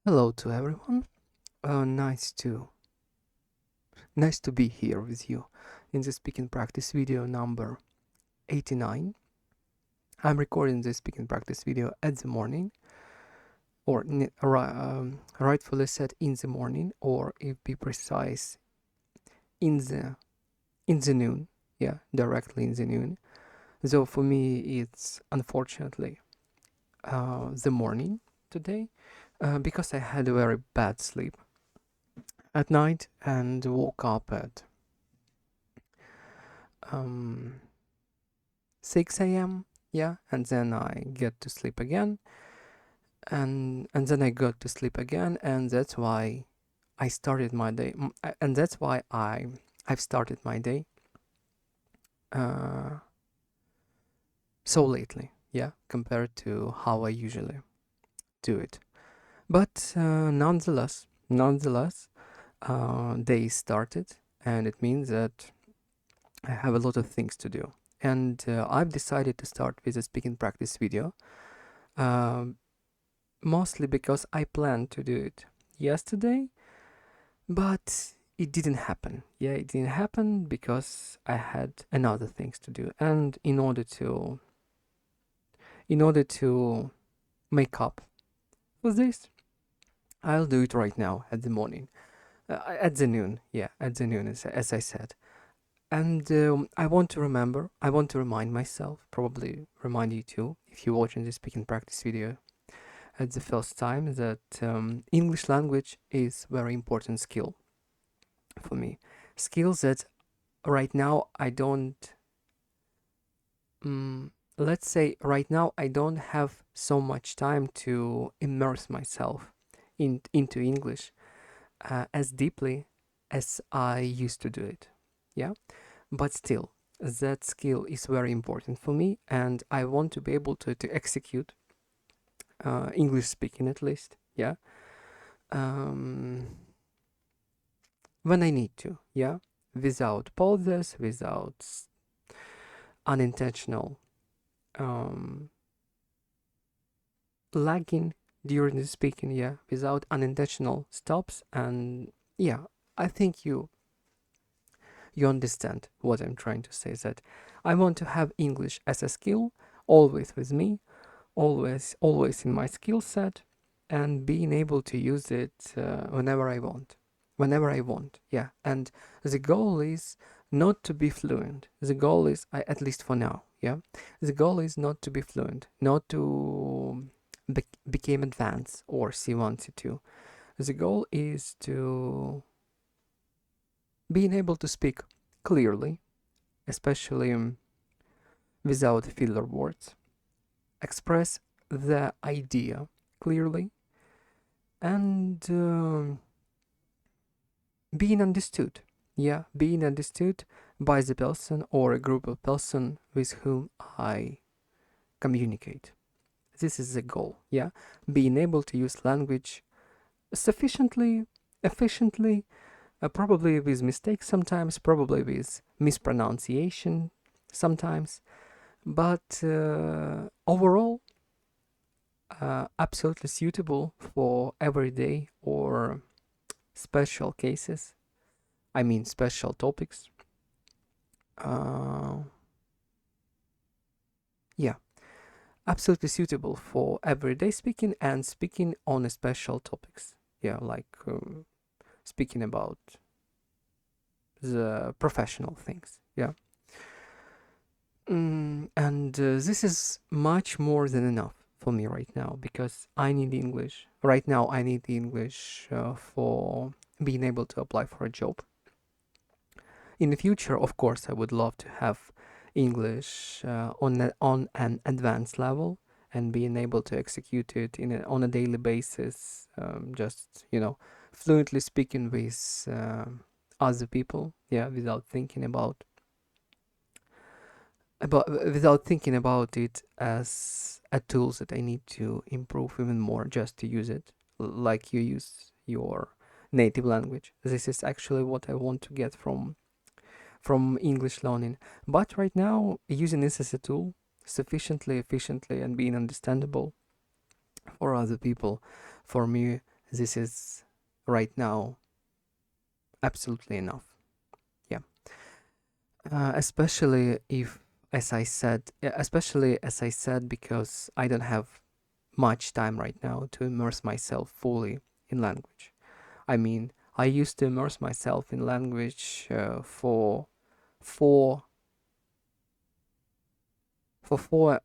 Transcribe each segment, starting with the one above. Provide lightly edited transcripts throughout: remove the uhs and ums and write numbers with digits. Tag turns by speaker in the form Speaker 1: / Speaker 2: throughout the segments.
Speaker 1: Hello to everyone. Nice to be here with you in the speaking practice video number 89. I'm recording this speaking practice video at the morning, or rightfully said in the morning, or if be precise, in the noon. Yeah, directly in the noon. Though for me it's unfortunately the morning today, because I had a very bad sleep at night and woke up at um, 6 a.m. Yeah, and then I get to sleep again, and then I got to sleep again, and that's why I started my day, and that's why I've started my day uh, so lately. Yeah, compared to how I usually do it. But nonetheless, day started, and it means that I have a lot of things to do. And I've decided to start with a speaking practice video, um, mostly because I planned to do it yesterday, but it didn't happen. Yeah, it didn't happen because I had another things to do, and in order to make up for this, I'll do it right now at the morning, at the noon. Yeah, at the noon, as I said. And I want to remind myself, probably remind you too, if you're watching this speaking practice video at the first time, that English language is very important skill for me. Skills that right now I don't, let's say right now I don't have so much time to immerse myself into English as deeply as I used to do it. Yeah. But still, that skill is very important for me, and I want to be able to execute English speaking at least. Yeah. Um, when I need to. Yeah. Without pauses, without unintentional um, lagging during the speaking. Yeah. Without unintentional stops. And yeah, I think you understand what I'm trying to say. That I want to have English as a skill always with me, always in my skill set, and being able to use it whenever I want. Yeah, and the goal is not to be fluent. The goal is, at least for now, yeah, the goal is not to be fluent, not to become advanced or C1 C2. The goal is to being able to speak clearly, especially without filler words, express the idea clearly, and being understood. Yeah, being understood by the person or a group of person with whom I communicate. This is the goal. Yeah, being able to use language sufficiently, efficiently, probably with mistakes sometimes, probably with mispronunciation sometimes, but overall, absolutely suitable for everyday or special cases. I mean, special topics. Uh, yeah, absolutely suitable for everyday speaking and speaking on a special topics. Yeah, like speaking about the professional things. Yeah. And this is much more than enough for me right now because I need English. Right now, I need English for being able to apply for a job. In the future, of course, I would love to have English on an advanced level and being able to execute it on a daily basis, just fluently speaking with other people, yeah, without thinking about it as a tool that I need to improve even more just to use it, like you use your native language. This is actually what I want to get from English learning. But right now, using this as a tool sufficiently efficiently and being understandable for other people, for me, This is right now absolutely enough. Yeah. Especially if, as I said, especially as I said, because I don't have much time right now to immerse myself fully in language. I mean, I used to immerse myself in language for four for 4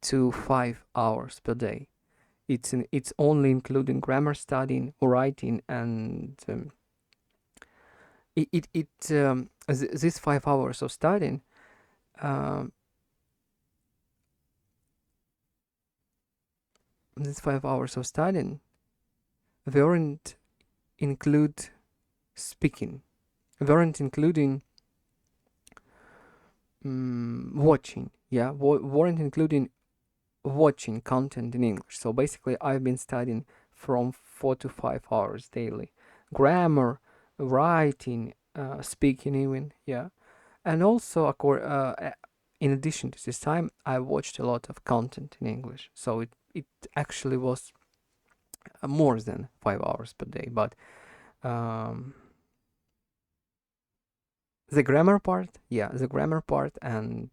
Speaker 1: to 5 hours per day. It's only including grammar studying, writing, and these 5 hours of studying. Um, these 5 hours of studying weren't include speaking, weren't including watching. Yeah, weren't including watching content in English. So basically, I've been studying from 4 to 5 hours daily, grammar, writing, speaking, even. Yeah, and also in addition to this time, I watched a lot of content in English. So it actually was more than 5 hours per day. But um, the grammar part, yeah, the grammar part and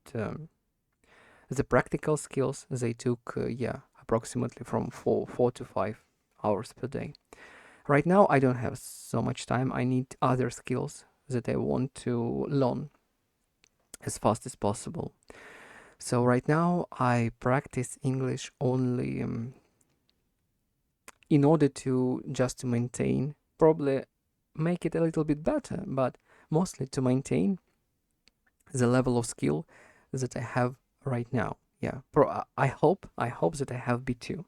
Speaker 1: the practical skills, they took, yeah, approximately from 4 to 5 hours per day. Right now, I don't have so much time. I need other skills that I want to learn as fast as possible. So right now, I practice English only in order to just to maintain, probably make it a little bit better, but mostly to maintain the level of skill that I have right now. Yeah, I hope that I have B2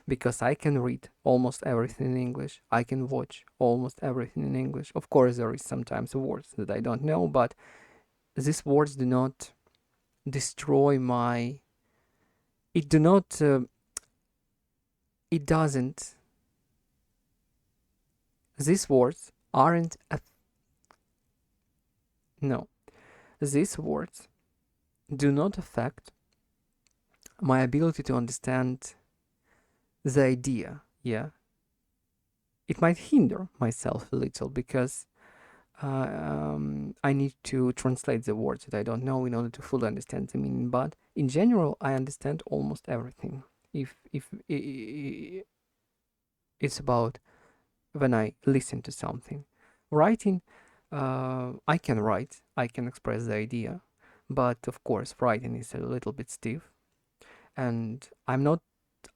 Speaker 1: because I can read almost everything in English. I can watch almost everything in English. Of course, there is sometimes words that I don't know, but these words do not destroy my. It do not. It doesn't. These words aren't. No, these words do not affect my ability to understand the idea. Yeah, it might hinder myself a little because I need to translate the words that I don't know in order to fully understand the meaning. But in general, I understand almost everything. If it's about when I listen to something, writing, I can write, I can express the idea, but of course, writing is a little bit stiff, and I'm not.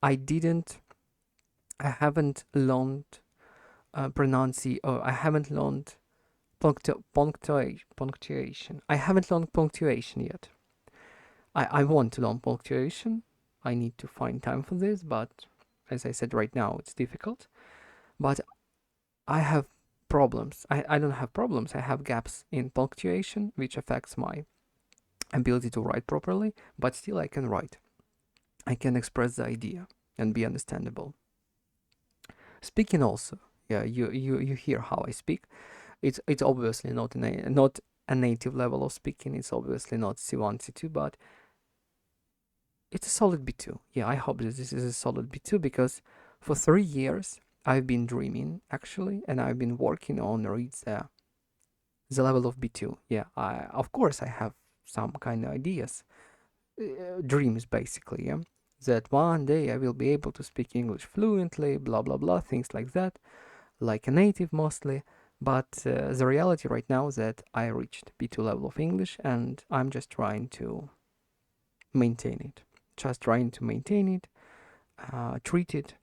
Speaker 1: I didn't. I haven't learned pronunciation, or I haven't learned punctuation. I haven't learned punctuation yet. I want to learn punctuation. I need to find time for this, but as I said right now, it's difficult. But I have problems. I don't have problems. I have gaps in punctuation, which affects my ability to write properly, but still I can write. I can express the idea and be understandable. Speaking also, yeah, you hear how I speak. It's obviously not a native level of speaking. It's obviously not C1, C2, but it's a solid B2. Yeah, I hope that this is a solid B2 because for 3 years I've been dreaming actually, and I've been working on reach the level of B2. Yeah, of course I have some kind of ideas, dreams basically. Yeah, that one day I will be able to speak English fluently, blah blah blah, things like that, like a native mostly. But the reality right now is that I reached B2 level of English, and I'm just trying to maintain it. Just trying to maintain it, treat it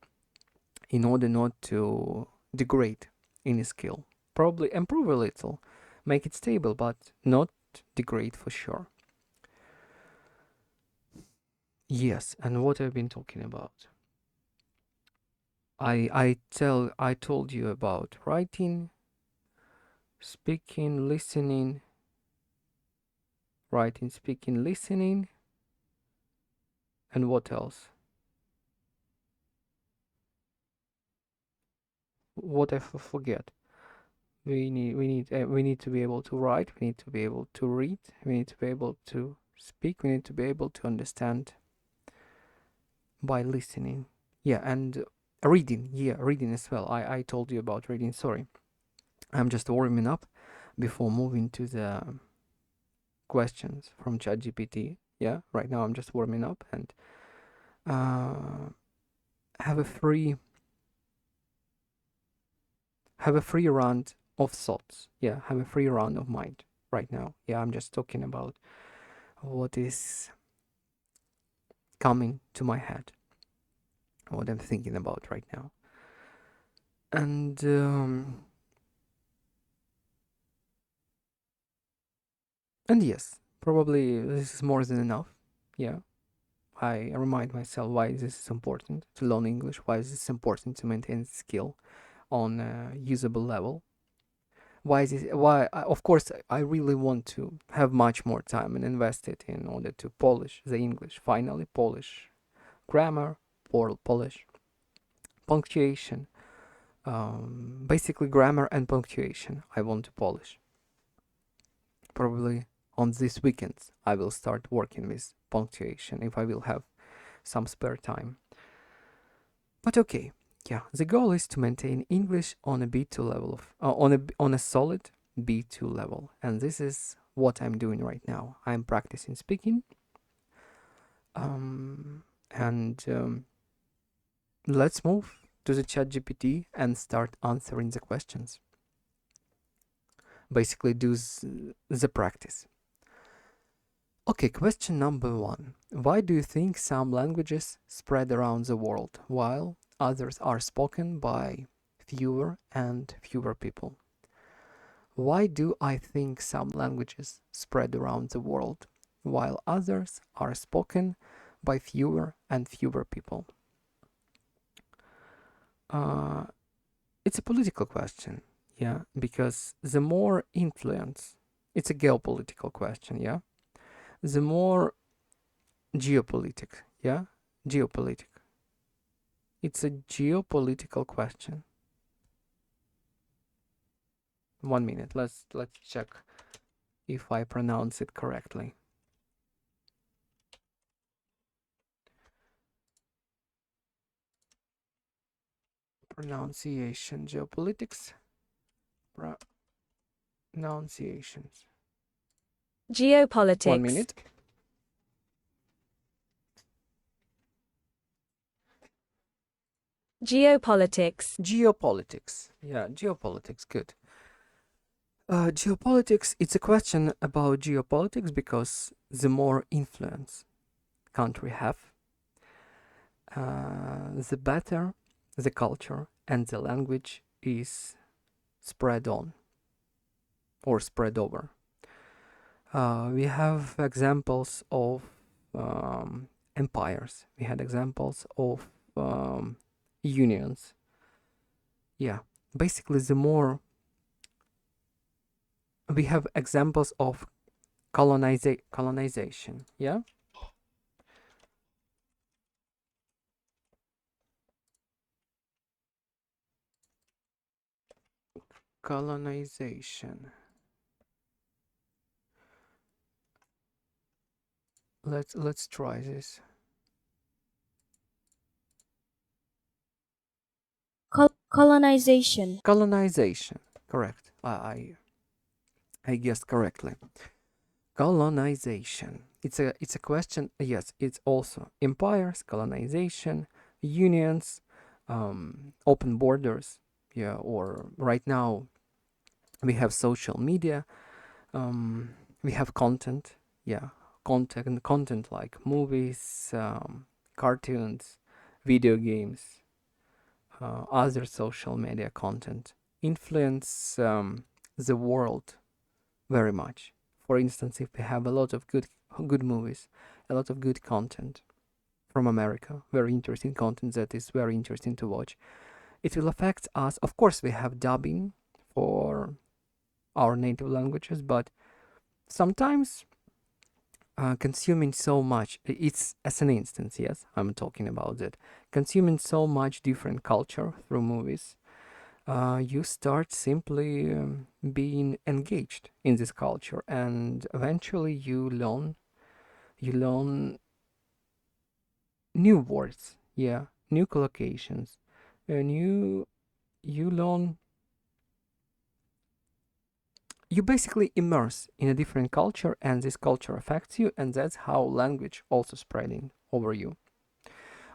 Speaker 1: in order not to degrade any skill. Probably improve a little, make it stable, but not degrade for sure. Yes, and what I've been talking about. I told you about writing, speaking, listening, writing, speaking, listening, and what else? What I forget? We need to be able to write. We need to be able to read. We need to be able to speak. We need to be able to understand by listening. Yeah, and Reading, yeah, reading as well. I told you about reading, sorry. I'm just warming up before moving to the questions from ChatGPT. Yeah, right now I'm just warming up and have a free round of thoughts. Yeah, have a free round of mind right now. Yeah, I'm just talking about what is coming to my head, what I'm thinking about right now. And yes, probably this is more than enough. Yeah, I remind myself why this is important to learn English, why is this important to maintain skill on a usable level. Why is this, why of course I really want to have much more time and invest it in order to polish the English, finally polish grammar, polish punctuation, basically grammar and punctuation I want to polish. Probably on this weekend I will start working with punctuation if I will have some spare time. But okay, yeah, the goal is to maintain English on a B2 level of on a solid B2 level, and this is what I'm doing right now. I'm practicing speaking, and let's move to the ChatGPT and start answering the questions. Basically, do the practice. Okay, question number 1. Why do you think some languages spread around the world while others are spoken by fewer and fewer people? Why do I think some languages spread around the world while others are spoken by fewer and fewer people? It's a political question, yeah, because the more influence, it's a geopolitical question, yeah, the more geopolitic, yeah, geopolitic. It's a geopolitical question. 1 minute. Let's check if I pronounce it correctly. Pronunciation, geopolitics, pronunciations.
Speaker 2: Geopolitics.
Speaker 1: 1 minute.
Speaker 2: Geopolitics.
Speaker 1: Geopolitics. Yeah, geopolitics. Good. Geopolitics, it's a question about geopolitics because the more influence country have, the better the culture and the language is spread on or spread over. We have examples of empires. We had examples of unions. Yeah, basically the more we have examples of colonization. Yeah. Colonization. Let's try this.
Speaker 2: Colonization.
Speaker 1: Colonization. Correct. I guessed correctly. Colonization. It's a question. Yes, it's also empires, colonization, unions, open borders. Yeah, or right now we have social media. We have content. Yeah, content like movies, cartoons, video games, other social media content influence the world very much. For instance, if we have a lot of good movies, a lot of good content from America, very interesting content that is very interesting to watch, it will affect us. Of course, we have dubbing for our native languages, but sometimes consuming so much, it's as an instance, yes, I'm talking about it, consuming so much different culture through movies, you start simply being engaged in this culture, and eventually you learn new words, yeah, new collocations, and you learn, you basically immerse in a different culture, and this culture affects you, and that's how language also spreading over you.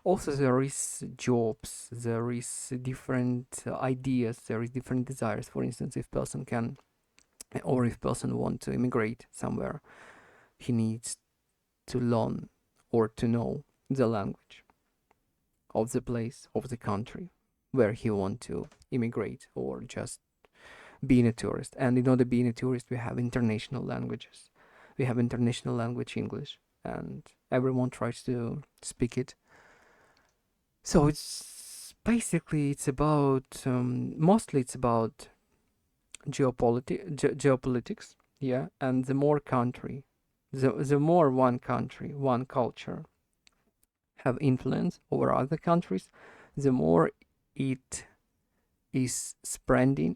Speaker 1: Also, there is jobs, there is different ideas, there is different desires. For instance, if person can, or if person want to immigrate somewhere, he needs to learn or to know the language of the place, of the country where he want to immigrate or just being a tourist. And in order being a tourist, we have international languages. We have international language English, and everyone tries to speak it. So it's basically it's about mostly it's about geopolitics, yeah. And the more country, the more one country, one culture have influence over other countries, the more it is spreading.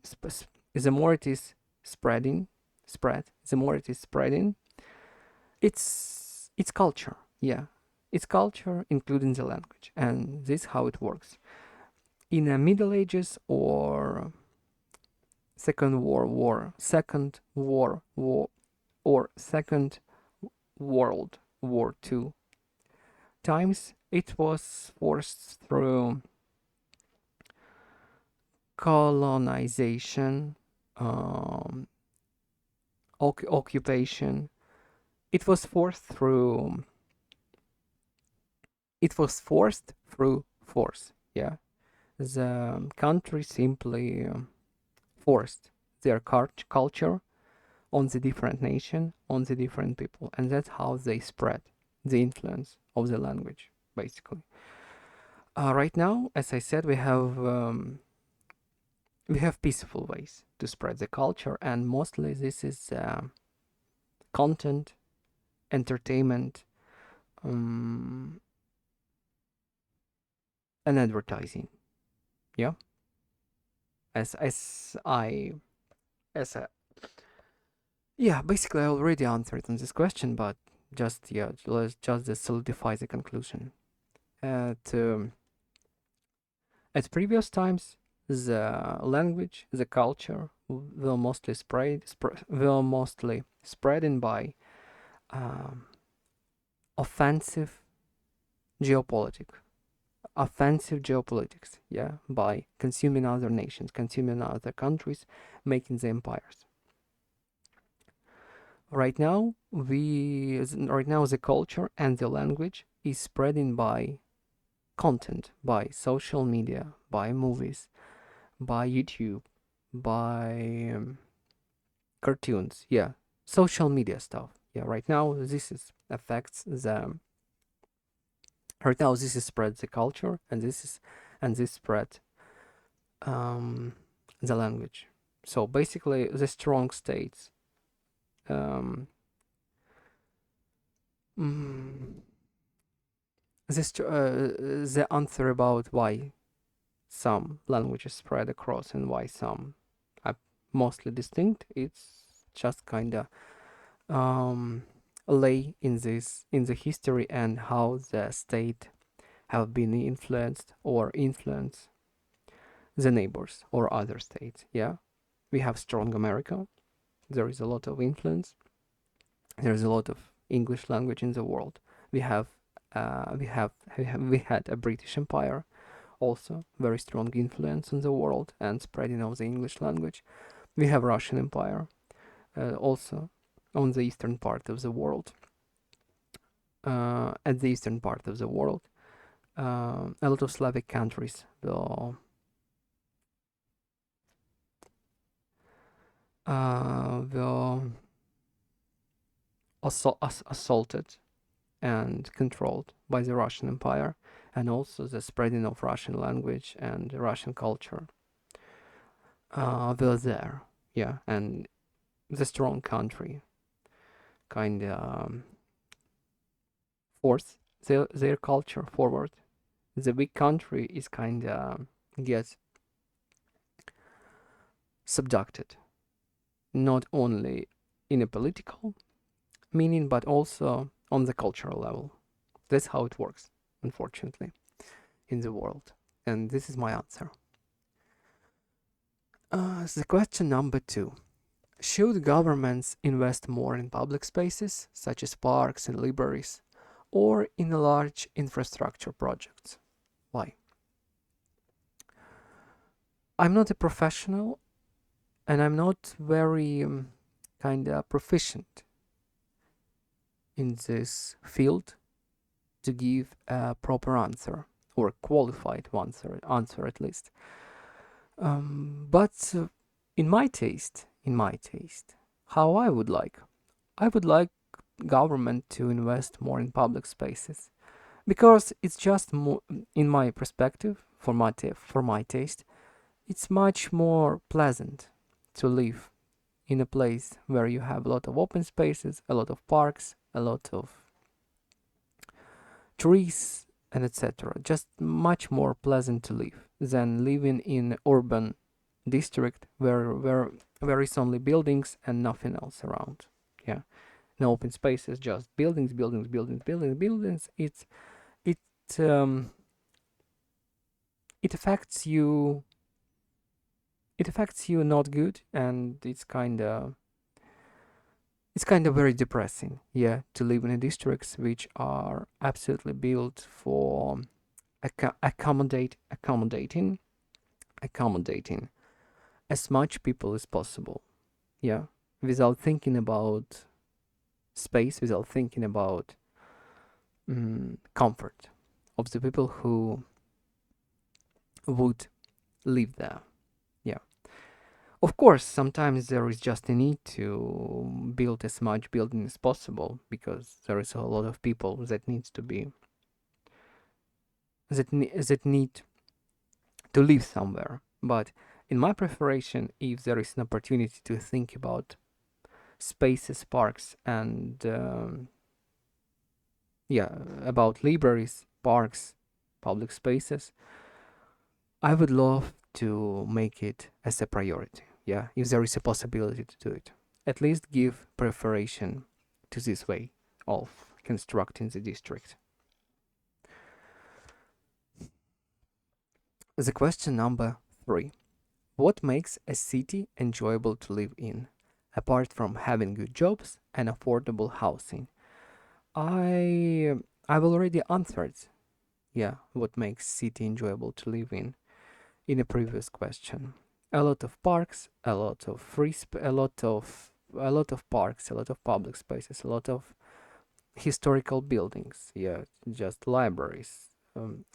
Speaker 1: The more it is spread. The more it is spreading. It's culture, yeah. It's culture, including the language, and this is how it works. In the Middle Ages or Second World War II times, it was forced through colonization, occupation. It was forced through. It was forced through force. Yeah, the country simply forced their culture on the different nation, on the different people, and that's how they spread the influence of the language, basically. Right now, as I said, we have peaceful ways to spread the culture, and mostly this is content, entertainment, and advertising. Yeah, as I as a yeah, basically I already answered on this question, but just yeah, let's just solidify the conclusion. At at previous times, the language, the culture will mostly spreading by um, offensive geopolitics. Offensive geopolitics, yeah, by consuming other nations, consuming other countries, making the empires. Right now, the culture and the language is spreading by content, by social media, by movies, by YouTube, by cartoons, yeah, social media stuff. Yeah, right now this is affects the. Right now this is spread the culture, and this spread um, the language. So basically, the strong states. Um, mm, the answer about why some languages spread across and why some are mostly distinct. It's just kind of lay in the history and how the state have been influenced or influence the neighbors or other states. Yeah, we have strong America. There is a lot of influence. There is a lot of English language in the world. We have we had a British Empire, also very strong influence in the world and spreading of the English language. We have Russian Empire, also on the eastern part of the world. At the eastern part of the world, a lot of Slavic countries were assaulted and controlled by the Russian Empire, and also the spreading of Russian language and Russian culture were there. Yeah, and the strong country kind of force their culture forward. The weak country is kind of gets subducted, not only in a political meaning, but also on the cultural level. That's how it works, unfortunately, in the world. and this is my answer. The question number 2. Should governments invest more in public spaces, such as parks and libraries, or in large infrastructure projects? Why? I'm not a professional, and I'm not very kind of proficient in this field to give a proper answer, or qualified answer at least. But in my taste, how I would like government to invest more in public spaces, because it's just more, in my perspective, for my taste, it's much more pleasant to live in a place where you have a lot of open spaces, a lot of parks, a lot of trees, and etc. Just much more pleasant to live than living in urban district where is only buildings and nothing else around. Yeah, no open spaces, just buildings. Um, it affects you. It affects you not good, and it's kind of very depressing. Yeah, to live in districts which are absolutely built for accommodating as much people as possible. Yeah, without thinking about space, without thinking about comfort of the people who would live there. Yeah, of course, sometimes there is just a need to build as much building as possible, because there is a lot of people that needs to be that need to live somewhere. But in my preparation, if there is an opportunity to think about spaces, parks, and about libraries, parks, public spaces, I would love to make it as a priority. Yeah, if there is a possibility to do it, at least give preparation to this way of constructing the district. The question number 3. What makes a city enjoyable to live in, apart from having good jobs and affordable housing? I've already answered, what makes city enjoyable to live in a previous question. A lot of parks, a lot of a lot of parks, a lot of public spaces, a lot of historical buildings, just libraries,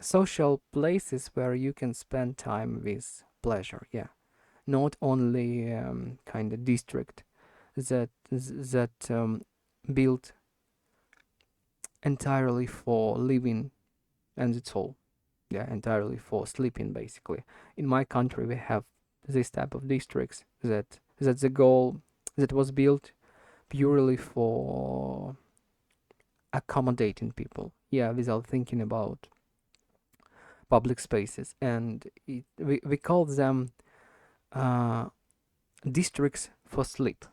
Speaker 1: social places where you can spend time with pleasure, not only kind of district that built entirely for living, and it's all, entirely for sleeping basically. In my country we have this type of districts that the goal that was built purely for accommodating people, without thinking about public spaces, and we call them districts for sleep,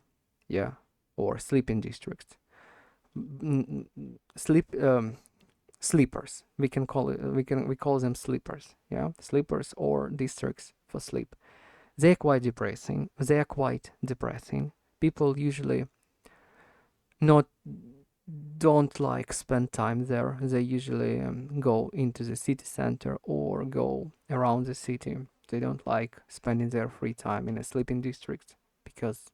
Speaker 1: or sleeping districts. Sleepers, we call them sleepers, sleepers or districts for sleep. They're quite depressing. People usually don't like spend time there. They usually go into the city center or go around the city. They don't like spending their free time in a sleeping district, because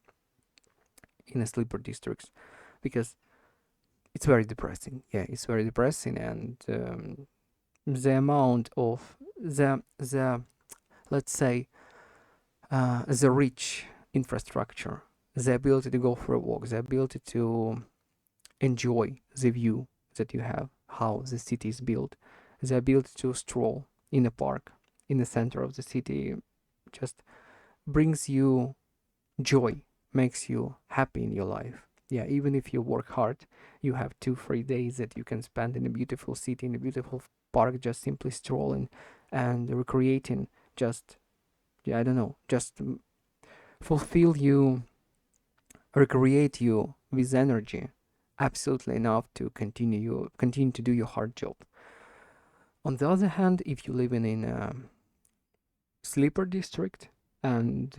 Speaker 1: in a sleeper districts, because it's very depressing. It's very depressing, and the amount of the let's say the rich infrastructure, the ability to go for a walk, the ability to enjoy the view that you have, how the city is built, the ability to stroll in a park in the center of the city, just brings you joy, makes you happy in your life. Even if you work hard, you have 2-3 days that you can spend in a beautiful city, in a beautiful park, just simply strolling and recreating, just just fulfill you, recreate you with energy, absolutely enough to continue to do your hard job. On the other hand, if you live in a sleeper district and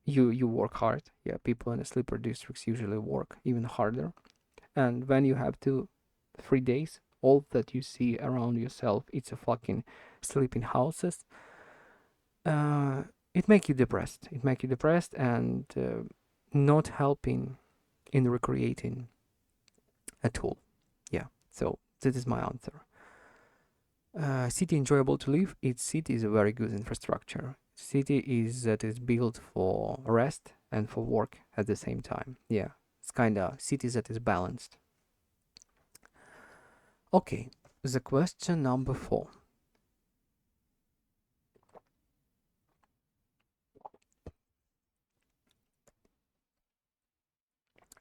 Speaker 1: you work hard. Yeah, people in the sleeper districts usually work even harder. And when you have 3 days, all that you see around yourself, it's a fucking sleeping houses. Uh, it make you depressed. It make you depressed and not helping in recreating at all. Yeah. So that is my answer. City enjoyable to live. Its city is a very good infrastructure. City is that is built for rest and for work at the same time. Yeah, it's kind of city that is balanced. Okay, the question number 4.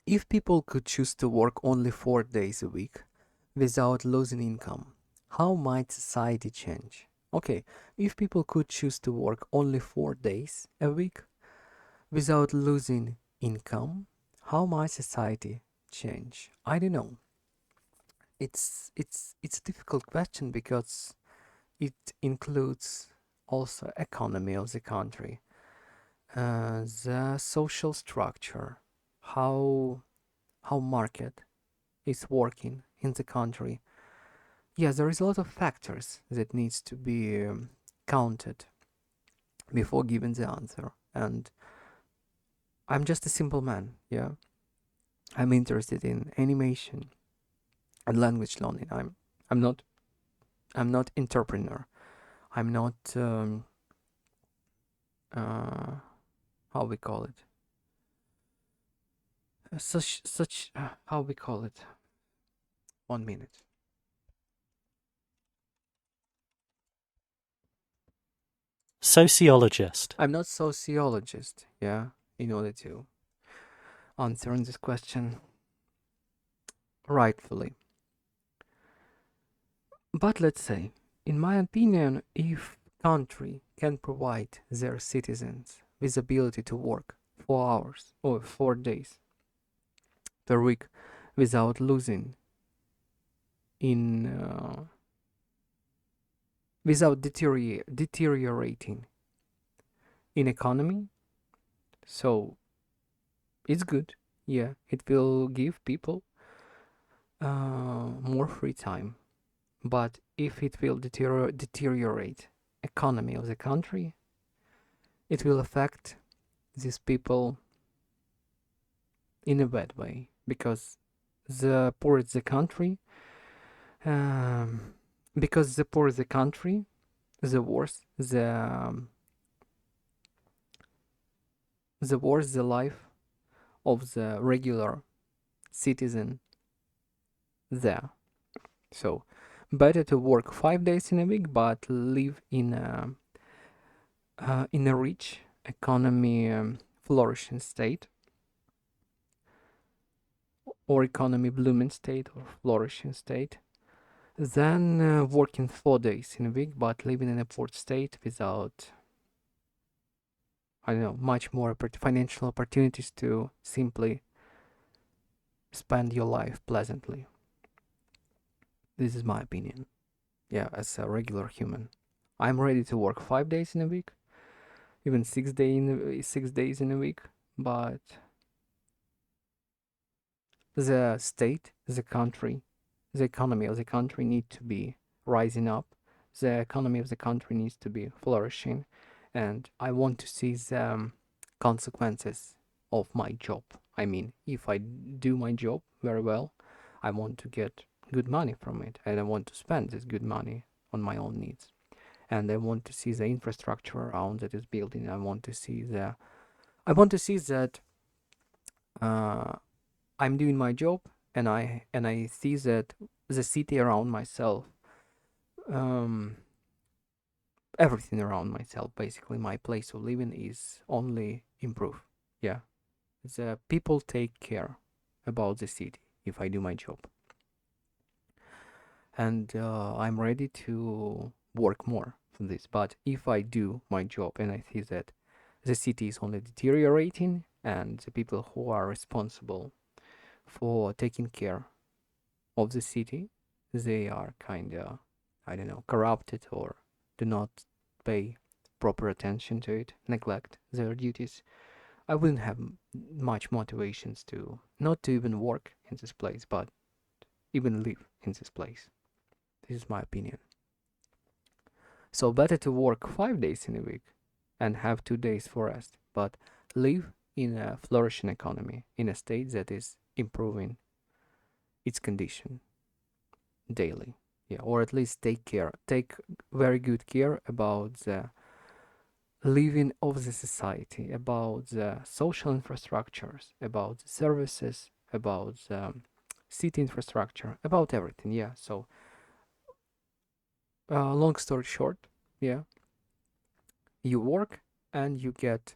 Speaker 1: If people could choose to work only 4 days a week without losing income, how might society change? Okay, if people could choose to work only 4 days a week without losing income, how might society change? I don't know. It's a difficult question because it includes also economy of the country, the social structure, how market is working in the country. Yeah, there is a lot of factors that needs to be counted before giving the answer. And I'm just a simple man. Yeah, I'm interested in animation and language learning. I'm not entrepreneur. I'm not how we call it such how we call it. 1 minute.
Speaker 3: Sociologist.
Speaker 1: I'm not sociologist. Yeah, in order to answer this question rightfully. But let's say, in my opinion, if country can provide their citizens with ability to work 4 hours or 4 days per week without losing in without deteriorating in economy, so it's good. Yeah, it will give people more free time. But if it will deteriorate economy of the country, it will affect these people in a bad way because the poorer the country, um, because the poorer the country, the worse the life of the regular citizen there. So better to work 5 days in a week, but live in a rich economy, flourishing state, or economy blooming state or flourishing state, than working 4 days in a week, but living in a poor state without, I don't know, much more financial opportunities to simply spend your life pleasantly. This is my opinion. Yeah, as a regular human, I'm ready to work 5 days in a week, even 6 days in a week, but the state, the country, the economy of the country need to be rising up. The economy of the country needs to be flourishing, and I want to see the consequences of my job. I mean, if I do my job very well, I want to get good money from it, and I want to spend this good money on my own needs. And I want to see the infrastructure around that is building. I want to see that I'm doing my job, and I see that the city around myself, um, everything around myself, basically my place of living, is only improve. Yeah, the people take care about the city if I do my job, and I'm ready to work more for this. But if I do my job and I see that the city is only deteriorating, and the people who are responsible for taking care of the city, they are kind of, I don't know, corrupted or do not pay proper attention to it, neglect their duties, I wouldn't have much motivations to not to even work in this place, but even live in this place. This is my opinion. So better to work 5 days in a week and have 2 days for rest, but live in a flourishing economy, in a state that is improving its condition daily. Yeah, or at least take very good care about the living of the society, about the social infrastructures, about the services, about the city infrastructure, about everything. Yeah. So, long story short, yeah, you work and you get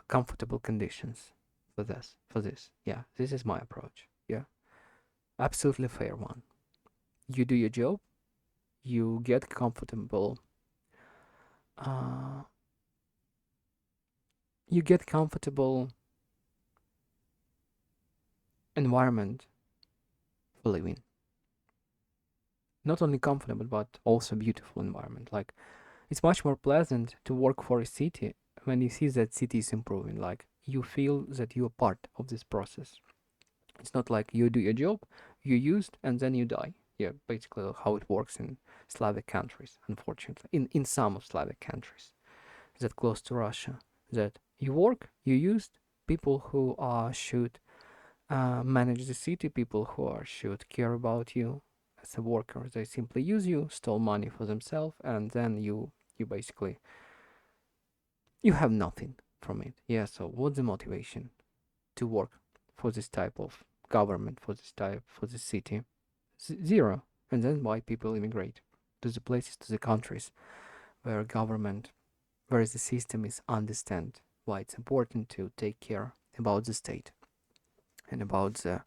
Speaker 1: comfortable conditions for this. For this, yeah, this is my approach. Yeah, absolutely fair one. You do your job, you get comfortable. Uh, you get comfortable environment for living. Not only comfortable but also beautiful environment. Like it's much more pleasant to work for a city when you see that city is improving. Like you feel that you are part of this process. It's not like you do your job, you used, and then you die. Yeah, basically how it works in Slavic countries, unfortunately. In some of Slavic countries that close to Russia, that you work, you used, people who should manage the city, people who should care about you as a worker, they simply use you, stole money for themselves, and then you basically you have nothing from it. Yeah, so what's the motivation to work for this type of government, for this type, for this city? Zero. And then why people immigrate to the places, to the countries where government, where the system is understand why it's important to take care about the state and about the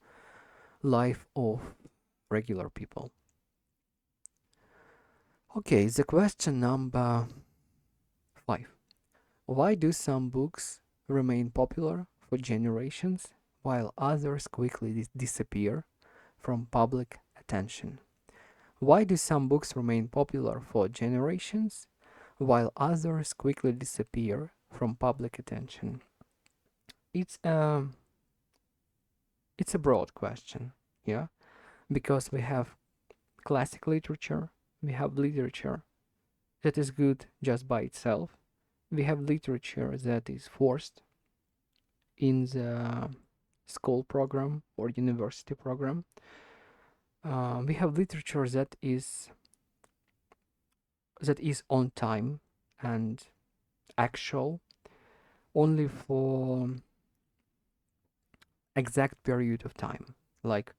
Speaker 1: life of regular people. Okay, the question number 5. Why do some books remain popular for generations while others quickly disappear from public attention? Why do some books remain popular for generations while others quickly disappear from public attention? It's a it's a broad question, yeah, because we have classic literature, we have literature that is good just by itself, we have literature that is forced in the school program or university program. We have literature that is on time and actual only for exact period of time. Like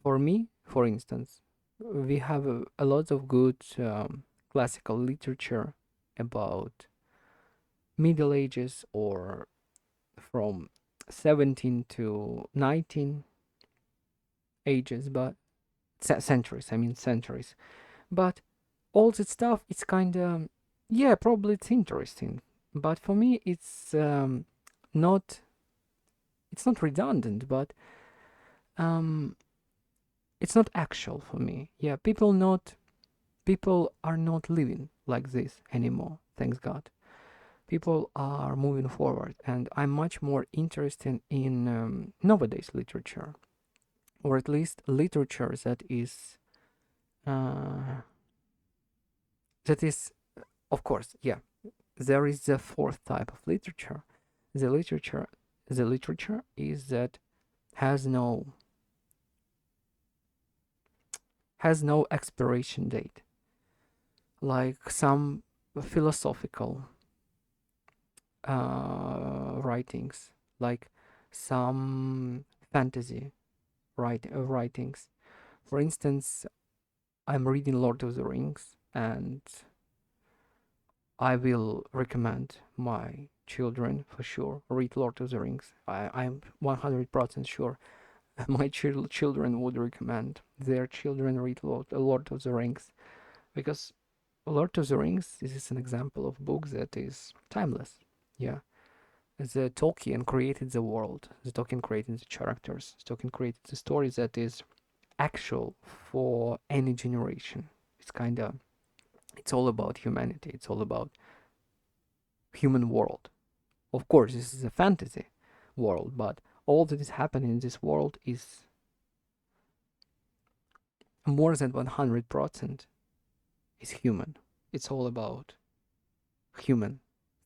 Speaker 1: for me, for instance, we have a lot of good classical literature about Middle Ages or from 17 to 19 ages, but centuries, I mean centuries. But all that stuff, it's kind of, yeah, probably it's interesting. But for me, not, it's not redundant, but um, it's not actual for me. Yeah, people are not living like this anymore. Thanks God. People are moving forward, and I'm much more interested in nowadays literature, or at least literature uh, that is, of course, yeah. There is the fourth type of literature. The literature, the literature is that has no has no expiration date, like some philosophical writings, like some fantasy writings. For instance, I'm reading Lord of the Rings, and I will recommend my children for sure read Lord of the Rings. I'm 100% sure my children would recommend their children read Lord of the Rings, because Lord of the Rings, this is an example of book that is timeless. Yeah. The Tolkien created the world. The Tolkien created the characters. The Tolkien created the story that is actual for any generation. It's kind of It's all about humanity. It's all about human world. Of course, this is a fantasy world, but all that is happening in this world is more than 100% is human. It's all about human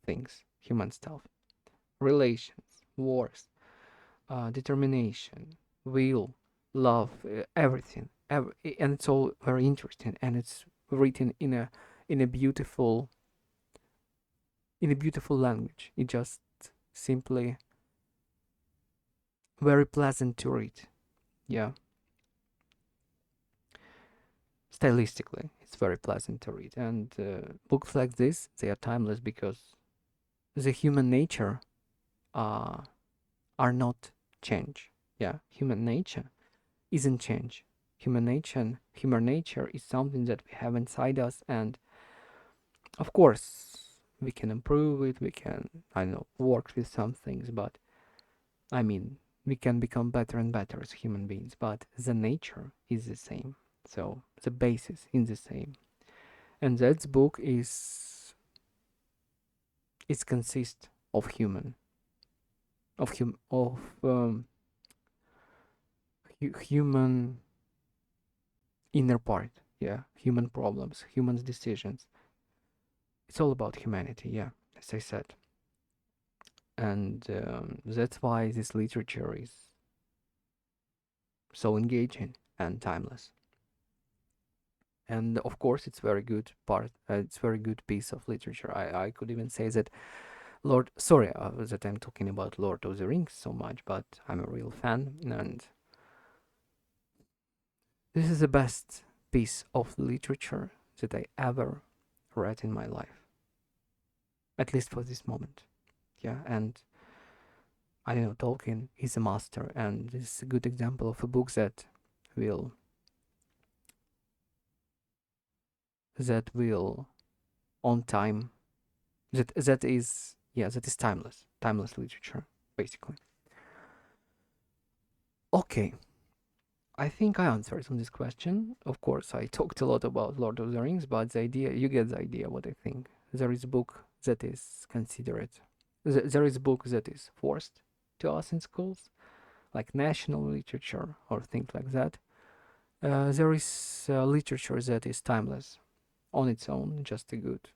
Speaker 1: things, human stuff, relations, wars, determination, will, love, everything. And it's all very interesting, and it's written in a beautiful language. It just simply very pleasant to read. Yeah, stylistically, it's very pleasant to read. And books like this, they are timeless because the human nature uh, are not change. Yeah, human nature isn't change. Human nature is something that we have inside us, and of course, we can improve it. We can, I don't know, work with some things, but I mean, we can become better and better as human beings. But the nature is the same, so the basis is the same, and that book is it consists of human inner part. Yeah, human problems, human decisions. It's all about humanity. Yeah, as I said, and that's why this literature is so engaging and timeless. And of course, it's very good part. It's very good piece of literature. I could even say that that I'm talking about Lord of the Rings so much, but I'm a real fan, and this is the best piece of literature that I ever read in my life, at least for this moment. Yeah, and I don't know, Tolkien is a master, and this is a good example of a book will that will on time that is timeless literature, basically. Okay, I think I answered on this question. Of course, I talked a lot about Lord of the Rings, but you get the idea what I think. There is a book that is considered, there is a book that is forced to us in schools, like national literature or things like that. There is literature that is timeless on its own, just a good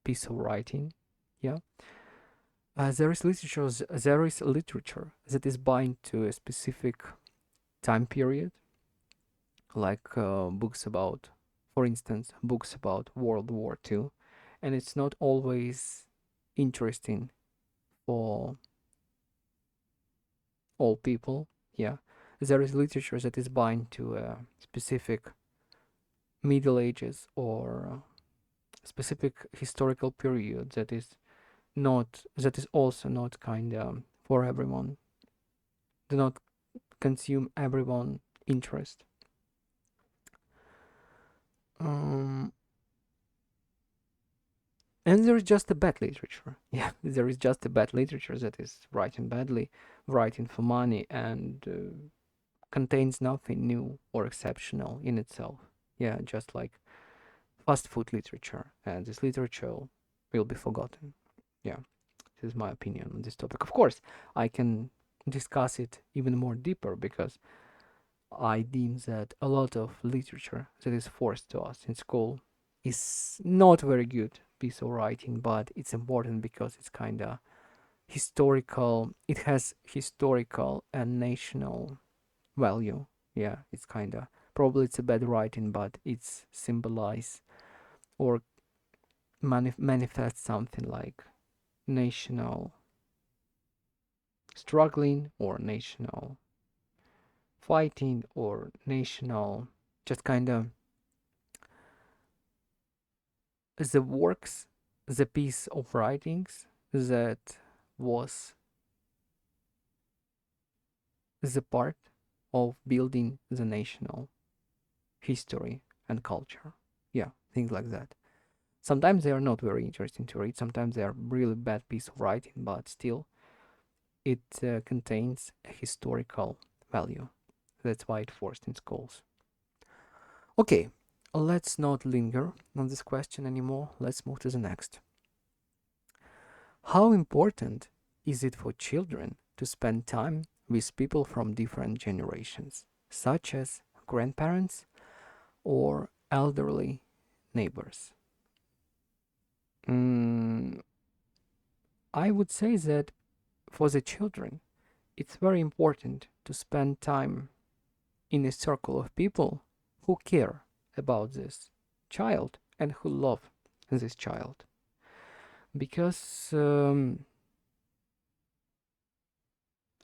Speaker 1: piece of writing. Yeah. There is literature that is bound to a specific time period, like books about, for instance, books about World War II, and it's not always interesting for all people. Yeah, there is literature that is bound to a specific Middle Ages or specific historical period that is also not kind of for everyone. Do not consume everyone interest. Um, and there is just a bad literature. Yeah, there is just a bad literature that is writing badly, writing for money, and contains nothing new or exceptional in itself. Yeah, just like fast food literature, and this literature will be forgotten. Yeah, this is my opinion on this topic. Of course, I can discuss it even more deeper because I deem that a lot of literature that is forced to us in school is not very good piece of writing, but it's important because it's kind of historical. It has historical and national value. Yeah, it's kind of probably it's a bad writing, but it's symbolize or manifest something like national struggling or national fighting or national just kind of the works, the piece of writings that was the part of building the national history and culture. Yeah, things like that. Sometimes they are not very interesting to read. Sometimes they are really bad piece of writing, but still, it contains a historical value. That's why it forced in schools. Okay, let's not linger on this question anymore. Let's move to the next. How important is it for children to spend time with people from different generations, such as grandparents or elderly neighbors? I would say that for the children, it's very important to spend time in a circle of people who care about this child and who love this child. Because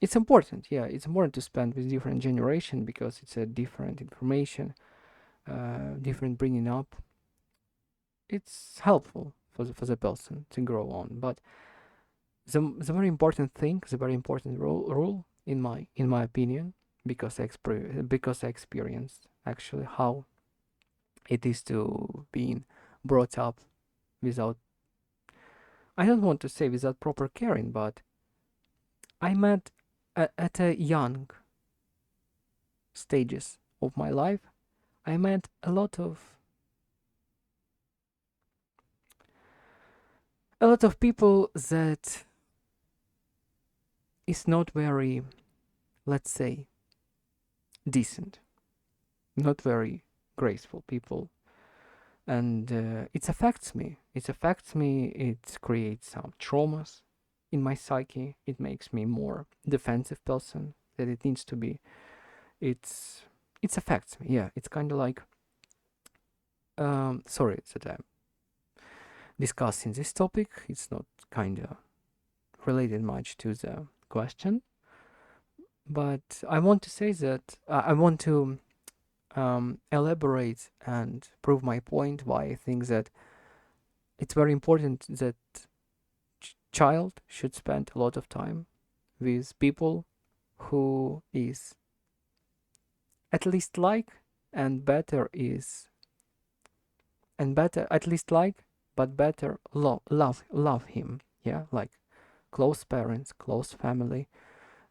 Speaker 1: it's important, yeah, it's important to spend with different generation because it's a different information, different bringing up. It's helpful for the person to grow on. But the very important thing, the very important rule in my opinion, because I experienced actually how it is to being brought up without, I don't want to say without proper caring, but I met at a young stages of my life, I met a lot of people that is not very, let's say, decent, not very graceful people, and it affects me. It creates some traumas in my psyche. It makes me more defensive person that it needs to be. It affects me. Yeah, it's kind of like sorry that I'm discussing this topic. It's not kind of related much to the question, but I want to say that I want to elaborate and prove my point why I think that it's very important that child should spend a lot of time with people who is at least like and better is and better at least like but better love him, yeah, like close parents, close family,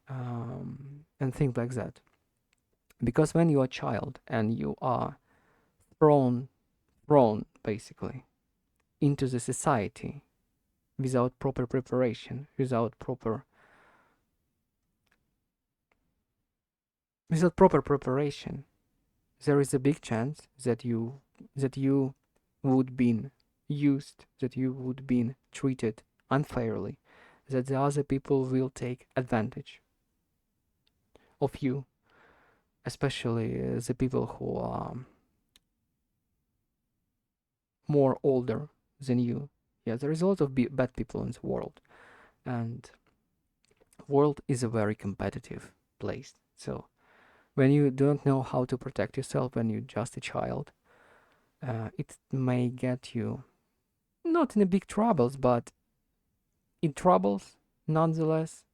Speaker 1: and things like that. Because when you're a child and you are thrown basically into the society without proper preparation, without proper preparation, there is a big chance that you would been used, that you would been treated unfairly, that the other people will take advantage of you, especially the people who are more older than you. Yeah, there is a lot of bad people in the world, and world is a very competitive place. So when you don't know how to protect yourself when you're just a child, it may get you not in a big troubles, but in troubles nonetheless.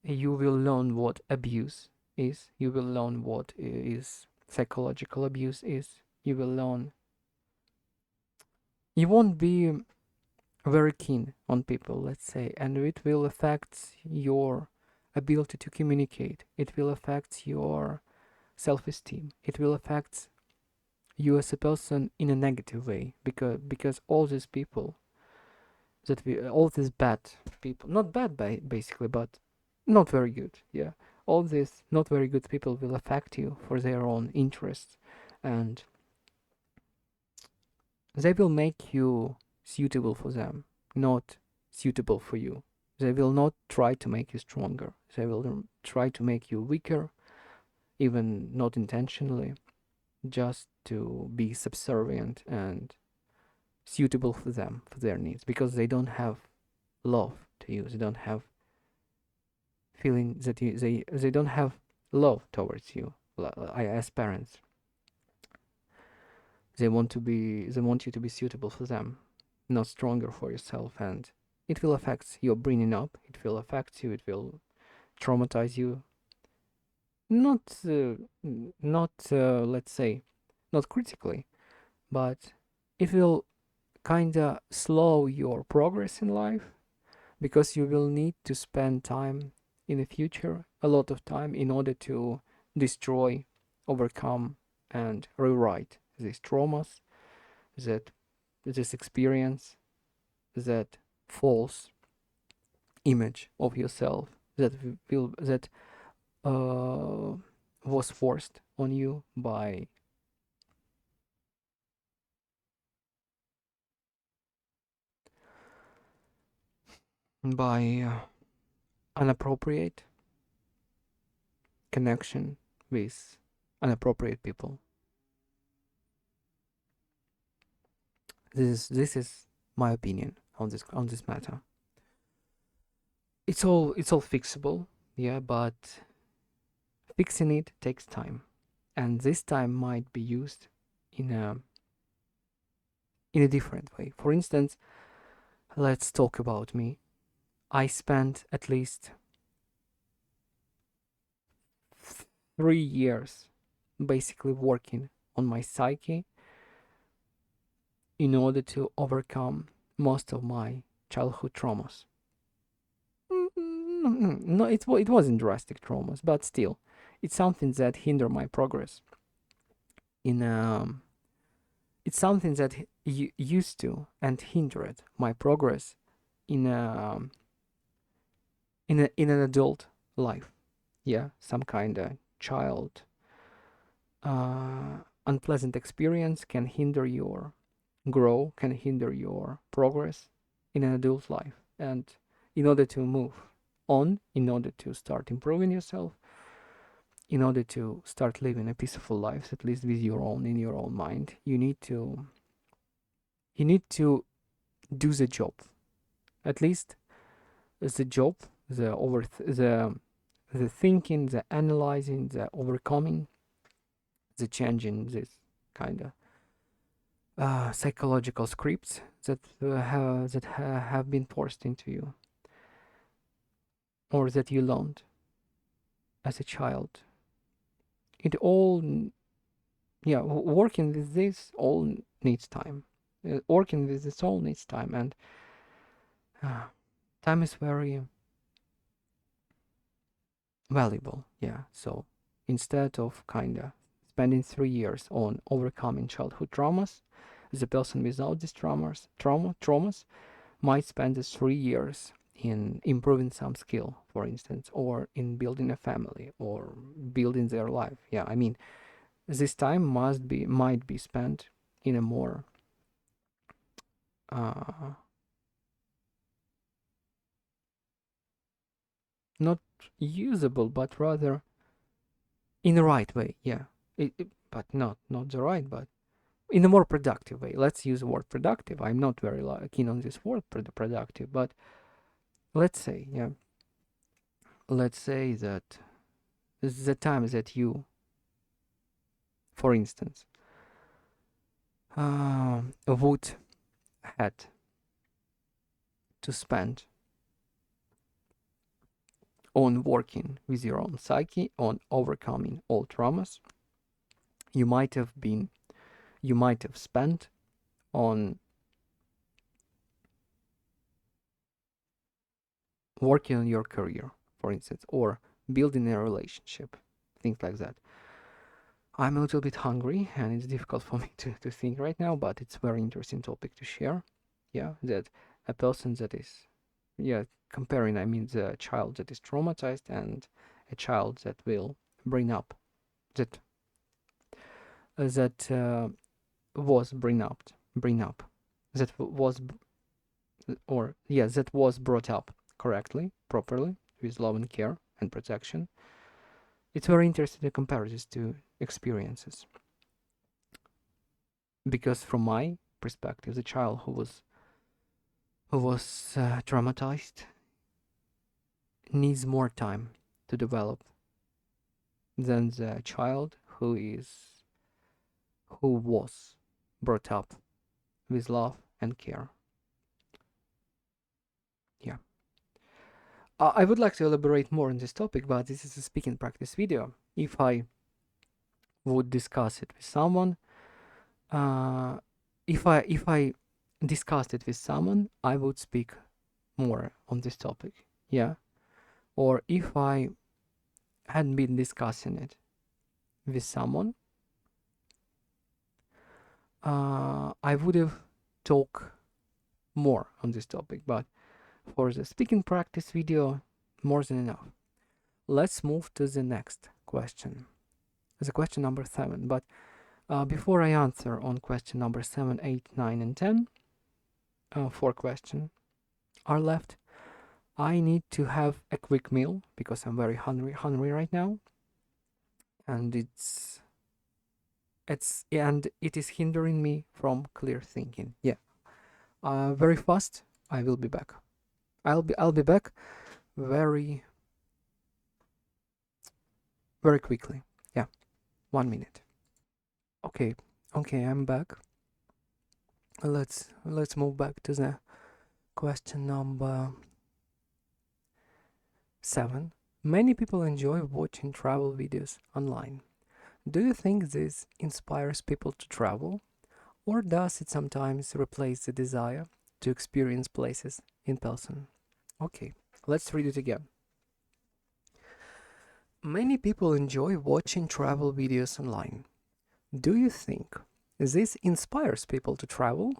Speaker 1: You will learn what abuse is. You will learn what is psychological abuse is. You will learn. You won't be very keen on people, let's say, and it will affect your ability to communicate. It will affect your self-esteem. It will affect you as a person in a negative way, because all these people all these bad people, not bad basically, but not very good, yeah, all these not very good people will affect you for their own interests, and they will make you suitable for them, not suitable for you. They will not try to make you stronger. They will try to make you weaker, even not intentionally, just to be subservient and suitable for them, for their needs, because they don't have love to you. They don't have feeling that they don't have love towards you as parents. They want you to be suitable for them, not stronger for yourself, and it will affect your bringing up. It will affect you. It will traumatize you. Not let's say, not critically, but it will kinda slow your progress in life, because you will need to spend time in the future, a lot of time, in order to destroy, overcome, and rewrite these traumas, that this experience, that false image of yourself that uh, was forced on you by inappropriate connection with inappropriate people. This is my opinion on this matter. It's all fixable, yeah, but fixing it takes time, and this time might be used in a different way. For instance, let's talk about me. I spent at least 3 years basically working on my psyche in order to overcome most of my childhood traumas. No, it wasn't drastic traumas, but still, it's something that hindered my progress. In It's something that used to and hindered my progress in in an adult life. Yeah, some kind of child unpleasant experience can hinder your grow, can hinder your progress in an adult life. And in order to move on, in order to start improving yourself, in order to start living a peaceful life, at least with your own in your own mind, you need to do the job. At least the job, the thinking, the analyzing, the overcoming, the changing this kind of psychological scripts that have been forced into you, or that you learned as a child. It all, yeah, working with this all needs time. Working with this all needs time, and time is very valuable. Yeah, so instead of kinda spending 3 years on overcoming childhood traumas, the person without these traumas might spend these 3 years in improving some skill, for instance, or in building a family or building their life. Yeah, I mean, this time might be spent in a more not usable, but rather in the right way. Yeah, but not the right, but in a more productive way. Let's use the word productive. I'm not very keen on this word productive, but let's say, yeah, let's say that the time that you, for instance, would had to spend on working with your own psyche, on overcoming all traumas, you might have spent on working on your career, for instance, or building a relationship, things like that. I'm a little bit hungry and it's difficult for me to think right now, but it's a very interesting topic to share. Yeah, that a person that is, yeah, comparing, I mean, the child that is traumatized and a child that will bring up, that that was bring up, that was, or yeah, that was brought up correctly, properly, with love and care and protection. It's very interesting to compare these two experiences, because from my perspective, the child who was traumatized needs more time to develop than the child who was brought up with love and care. Yeah. I would like to elaborate more on this topic, but this is a speaking practice video. If I would discuss it with someone, if I discussed it with someone, I would speak more on this topic. Yeah. Or if I hadn't been discussing it with someone, I would have talked more on this topic, but for the speaking practice video, more than enough. Let's move to the next question. The question number 7. But before I answer on question number 7, 8, 9, and 10, 4 questions are left. I need to have a quick meal because I'm very hungry right now, and it is hindering me from clear thinking. Yeah. Very fast. I will be back. I'll be back very quickly. Yeah. 1 minute. Okay. I'm back. Let's move back to the question number 7. Many people enjoy watching travel videos online. Do you think this inspires people to travel, or does it sometimes replace the desire to experience places in person? Okay, let's read it again. Many people enjoy watching travel videos online. Do you think this inspires people to travel,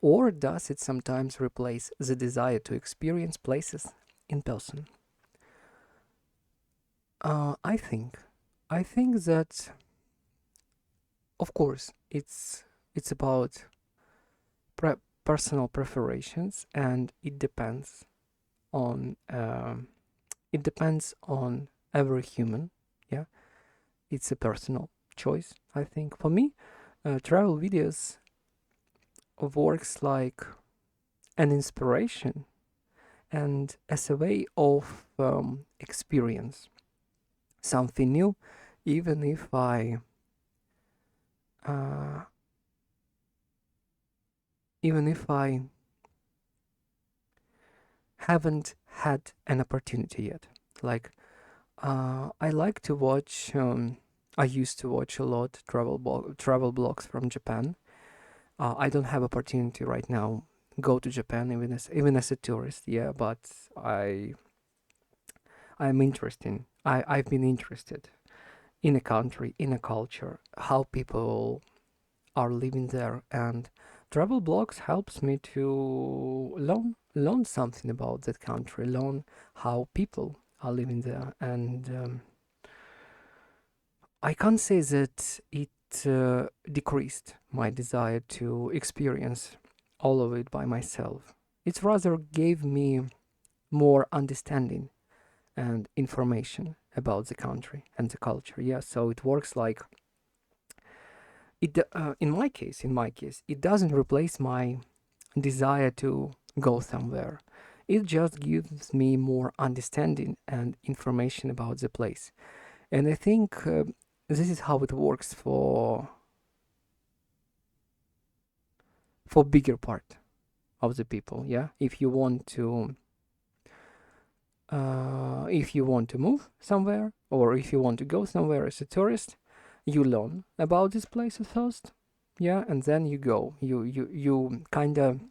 Speaker 1: or does it sometimes replace the desire to experience places in person? I think that, of course, it's about personal preparations, and it depends on every human. Yeah, it's a personal choice. I think for me, travel videos works like an inspiration and as a way of experience something new, even if I haven't had an opportunity yet. Like, I like to watch. I used to watch a lot travel blogs from Japan. I don't have opportunity right now go to Japan even as a tourist. Yeah, but I'm interested. I've been interested in a country, in a culture, how people are living there, and travel blogs helps me to learn something about that country, learn how people are living there, and I can't say that it decreased my desire to experience all of it by myself. It rather gave me more understanding and information about the country and the culture. Yeah, so it works like it. In my case, it doesn't replace my desire to go somewhere. It just gives me more understanding and information about the place. And I think this is how it works for bigger part of the people. Yeah, if you want to move somewhere, or if you want to go somewhere as a tourist, you learn about this place first. Yeah, and then you go. You kind of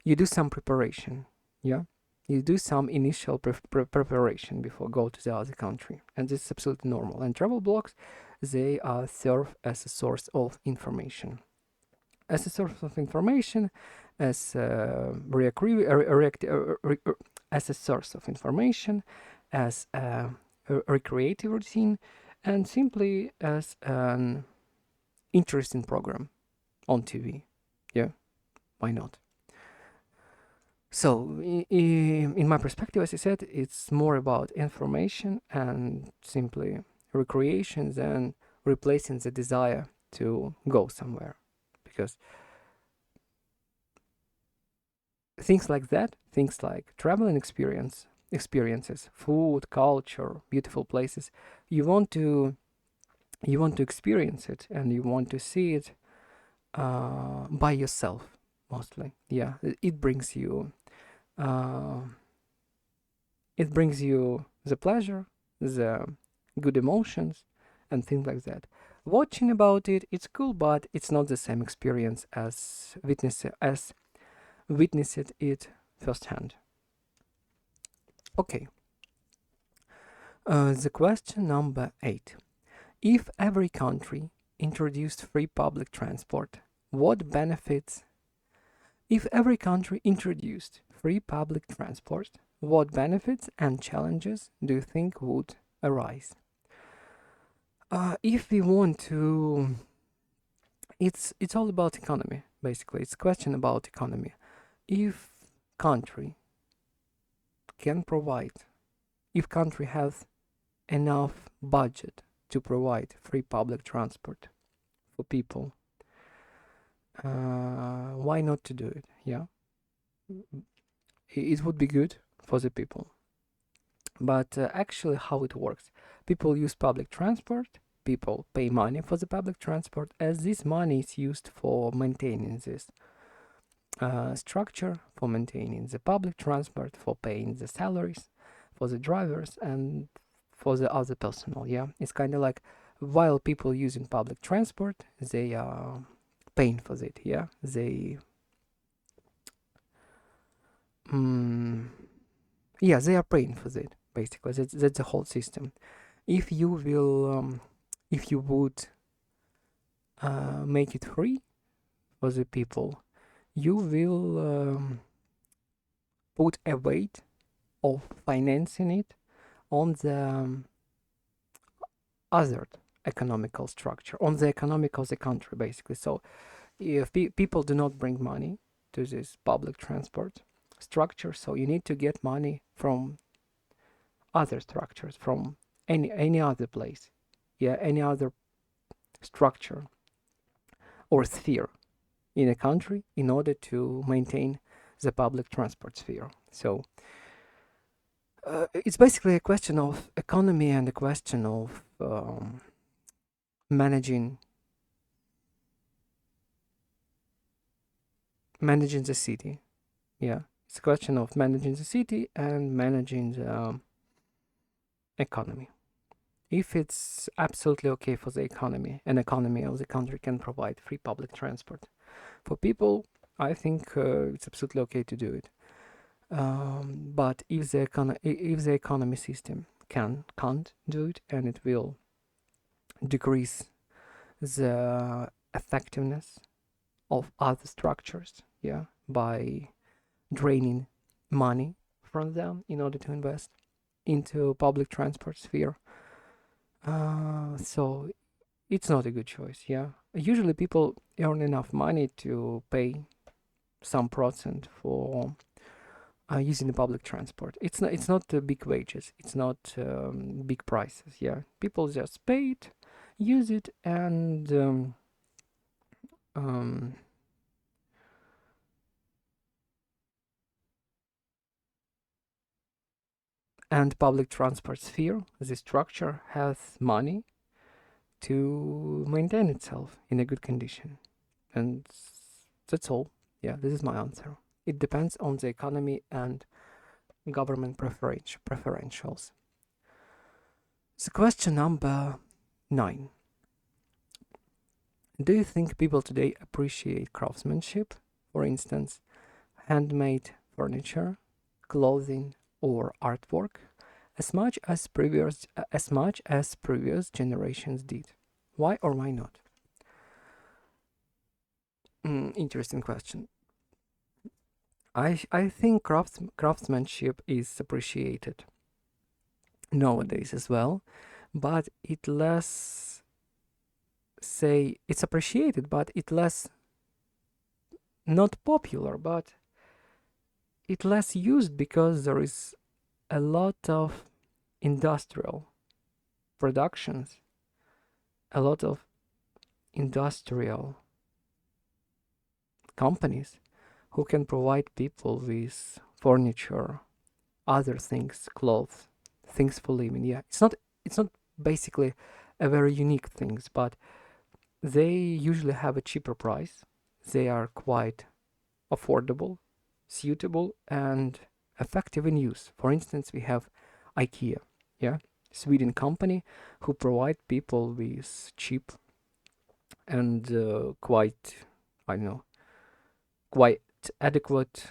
Speaker 1: you do some preparation. Yeah, you do some initial preparation before go to the other country, and this is absolutely normal. And travel blogs, they serve as a source of information. As a source of information, as as a source of information, as a recreative routine, and simply as an interesting program on TV. Yeah, why not? So, in my perspective, as I said, it's more about information and simply recreation than replacing the desire to go somewhere. Because things like that, things like traveling experiences, food, culture, beautiful places, you want to experience it, and you want to see it by yourself mostly. Yeah, it brings you the pleasure, the good emotions, and things like that. Watching about it, it's cool, but it's not the same experience as witnessed it firsthand. Okay. The question number 8. If every country introduced free public transport, What benefits if every country introduced free public transport? What benefits and challenges do you think would arise? If we want to, it's all about economy. Basically, it's a question about economy. If country can provide, if country has enough budget to provide free public transport for people, why not to do it? Yeah, it would be good for the people. But actually, how it works, people use public transport, people pay money for the public transport, as this money is used for maintaining this structure, for maintaining the public transport, for paying the salaries for the drivers and for the other personnel. Yeah, it's kind of like while people using public transport, they are paying for it. Yeah, they they are paying for it. Basically, that's the whole system. If you will, if you would make it free for the people, you will put a weight of financing it on the other economical structure, on the economic of the country, basically. So if people do not bring money to this public transport structure, so you need to get money from other structures, from any other place, yeah, any other structure or sphere in a country in order to maintain the public transport sphere. So it's basically a question of economy and a question of managing the city. Yeah, it's a question of managing the city and managing the economy. If it's absolutely okay for the economy, an economy of the country can provide free public transport for people, I think it's absolutely okay to do it. But if the economy system can't do it, and it will decrease the effectiveness of other structures, yeah, by draining money from them in order to invest into public transport sphere. So it's not a good choice, yeah. Usually people earn enough money to pay some percent for using the public transport. It's not big wages. It's not big prices. Yeah, people just pay it, use it, um, and public transport sphere, the structure has money to maintain itself in a good condition, and that's all. Yeah, this is my answer. It depends on the economy and government preferentials. So question number 9. Do you think people today appreciate craftsmanship? For instance, handmade furniture, clothing, or artwork as much as previous generations did. Why or why not? Interesting question. I think craftsmanship is appreciated nowadays as well, but it less say it's appreciated, but it less not popular, but it less used because there is a lot of industrial productions, a lot of industrial companies who can provide people with furniture, other things, clothes, things for living. Yeah, it's not basically a very unique things, but they usually have a cheaper price. They are quite affordable, suitable, and effective in use. For instance, we have IKEA, yeah, Sweden company who provide people with cheap and quite, I don't know, quite adequate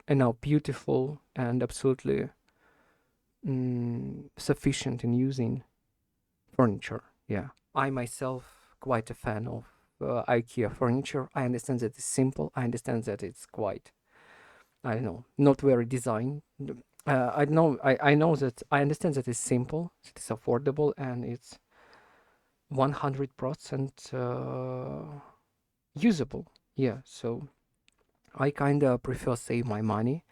Speaker 1: and now beautiful and absolutely sufficient in using furniture. Yeah, I myself quite a fan of IKEA furniture. I understand that it's simple. I understand that it's quite, I don't know, not very designed. I know, I know that I understand that it's simple, it's affordable, and it's 100% usable. Yeah, so I kind of prefer save my money,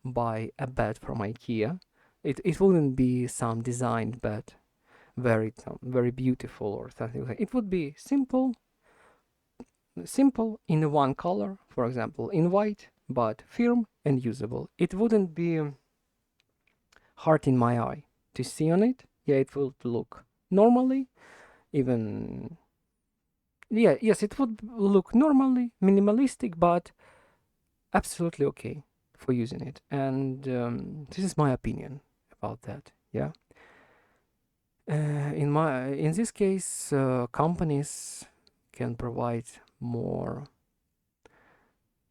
Speaker 1: buy a bed from IKEA. It wouldn't be some designed bed, very beautiful or something like that. It would be simple in one color, for example, in white, but firm and usable. It wouldn't be hard in my eye to see on it. Yeah, it would look normally, even yeah, yes, it would look normally minimalistic, but absolutely okay for using it. And this is my opinion about that. Yeah. In this case, companies can provide more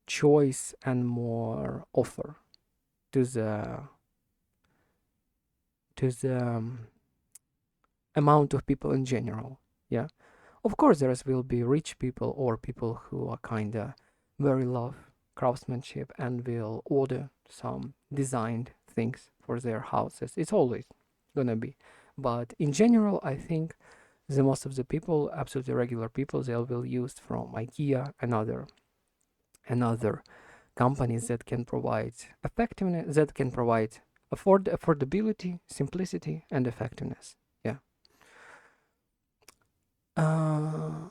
Speaker 1: choice and more offer to the amount of people in general. Yeah, of course there will be rich people or people who are kinda very love craftsmanship and will order some designed things for their houses. It's always gonna be, but in general I think the most of the people, absolutely regular people, they will use from IKEA and other companies that can provide effectiveness, that can provide affordability, simplicity, and effectiveness. Yeah. Uh,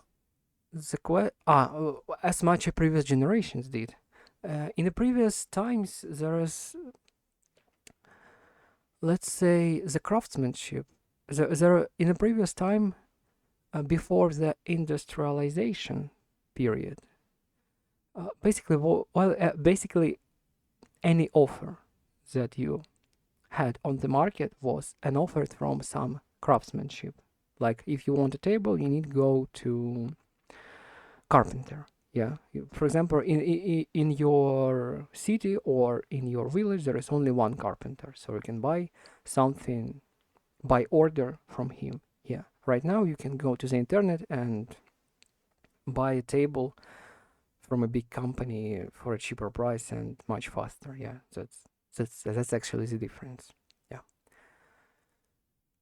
Speaker 1: as much as previous generations did. In the previous times, there is, let's say, the craftsmanship. There in the previous time, before the industrialization period, basically any offer that you had on the market was an offer from some craftsmanship. Like if you want a table, you need to go to carpenter. Yeah. For example, in your city or in your village, there is only one carpenter, so you can buy something by order from him. Yeah. Right now, you can go to the internet and buy a table from a big company for a cheaper price and much faster. Yeah. That's actually the difference. Yeah.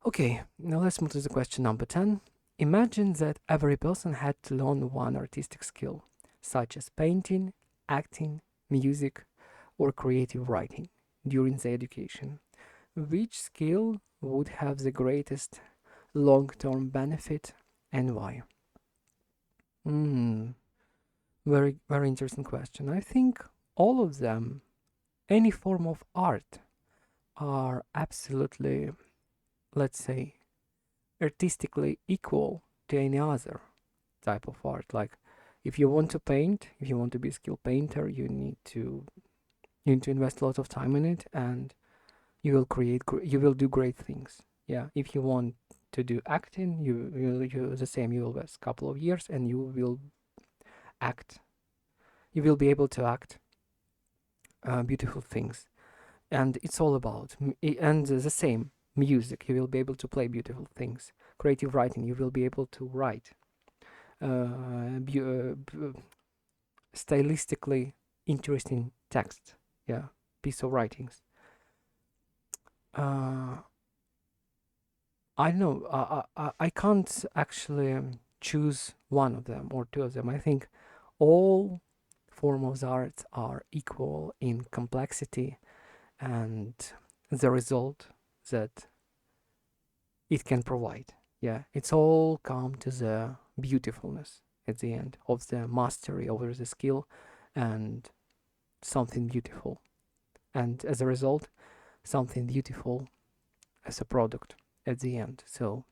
Speaker 1: Okay, now let's move to the question number 10. Imagine that every person had to learn one artistic skill, such as painting, acting, music, or creative writing, during the education. Which skill would have the greatest long-term benefit and why? Hmm, very interesting question. I think all of them, any form of art, are absolutely, let's say, artistically equal to any other type of art. Like if you want to paint, if you want to be a skilled painter, you need to invest a lot of time in it, and you will do great things. Yeah. If you want to do acting, you the same. You will invest a couple of years, and act. You will be able to act beautiful things, and it's all about and the same music. You will be able to play beautiful things. Creative writing. You will be able to write stylistically interesting text. Yeah, piece of writings. uh I don't know. I can't actually choose one of them or two of them. I think all forms of art are equal in complexity and the result that it can provide. Yeah, it's all come to the beautifulness at the end of the mastery over the skill and something beautiful. And as a result, something beautiful as a product at the end. So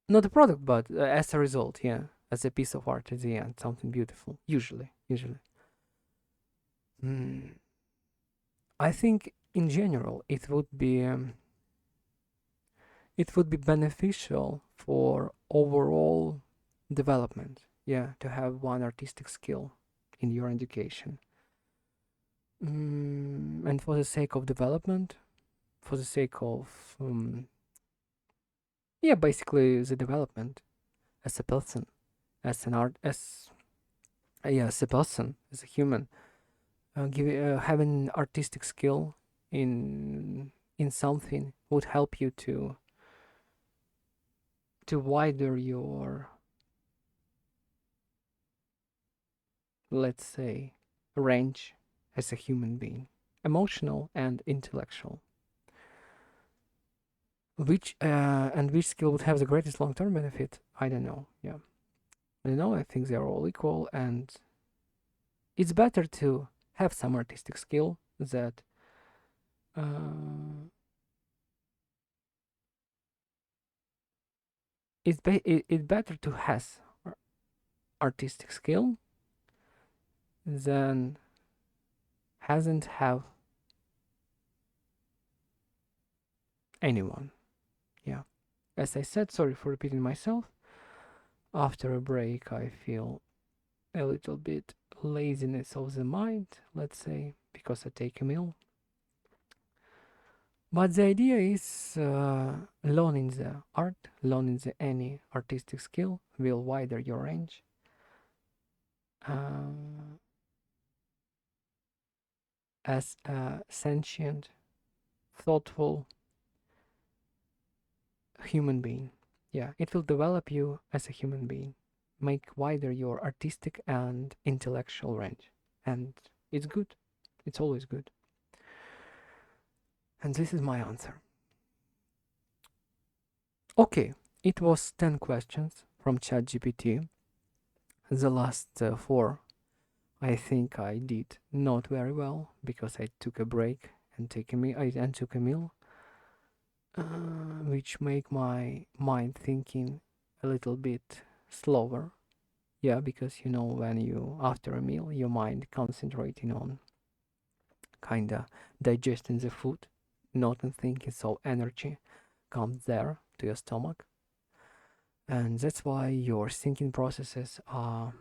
Speaker 1: not a product, but as a result, yeah, as a piece of art at the end, something beautiful. Usually. Hmm. I think in general it would be beneficial for overall development. Yeah, to have one artistic skill in your education. And for the sake of development, for the sake of yeah, basically the development as a person, as an art, as yeah, as a person, as a human, having artistic skill in something would help you to wider your, let's say, range as a human being, emotional and intellectual. Which skill would have the greatest long-term benefit? I don't know. Yeah, I don't know. I think they are all equal, and it's better to have some artistic skill that uh, it's better to has artistic skill than hasn't have anyone. Yeah. As I said, sorry for repeating myself. After a break, I feel a little bit laziness of the mind, let's say, because I take a meal. But the idea is learning the art, learning the any artistic skill will widen your range. Uh, as a sentient, thoughtful human being. Yeah, it will develop you as a human being, make wider your artistic and intellectual range. And it's good. It's always good. And this is my answer. Okay, it was 10 questions from ChatGPT. The last 4, I think I did not very well because I took a break and took a meal, which make my mind thinking a little bit slower. Yeah, because when you after a meal, your mind concentrating on kinda digesting the food, not on thinking, so energy comes there to your stomach, and that's why your thinking processes are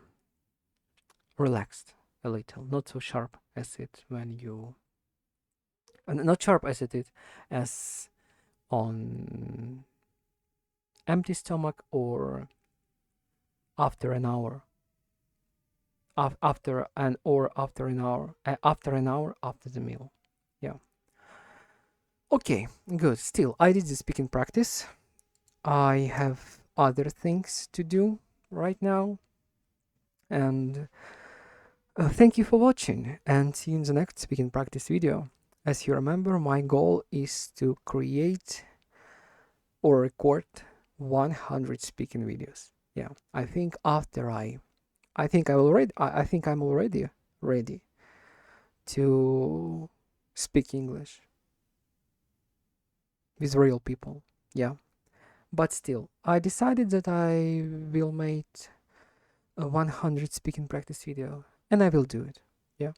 Speaker 1: relaxed a little, not so sharp as it when you, not sharp as it is as on empty stomach or after an hour after an or after an hour after the meal. Yeah. Okay, good. Still, I did the speaking practice. I have other things to do right now, and thank you for watching, and see you in the next speaking practice video. As you remember, my goal is to create or record 100 speaking videos. Yeah, I think I'm already ready to speak English with real people. Yeah, but still, I decided that I will make a 100 speaking practice video, and I will do it. Yeah,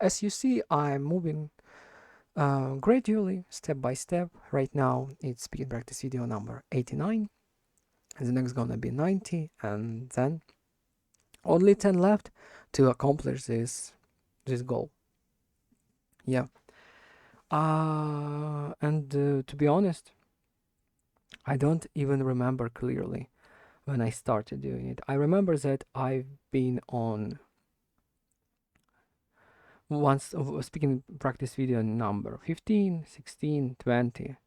Speaker 1: as you see, I'm moving gradually, step by step. Right now, it's speaking practice video number 89, and the next gonna be 90, and then only 10 left to accomplish this goal. Yeah. And to be honest, I don't even remember clearly when I started doing it. I remember that I've been on once of speaking practice video number 15, 16, 20.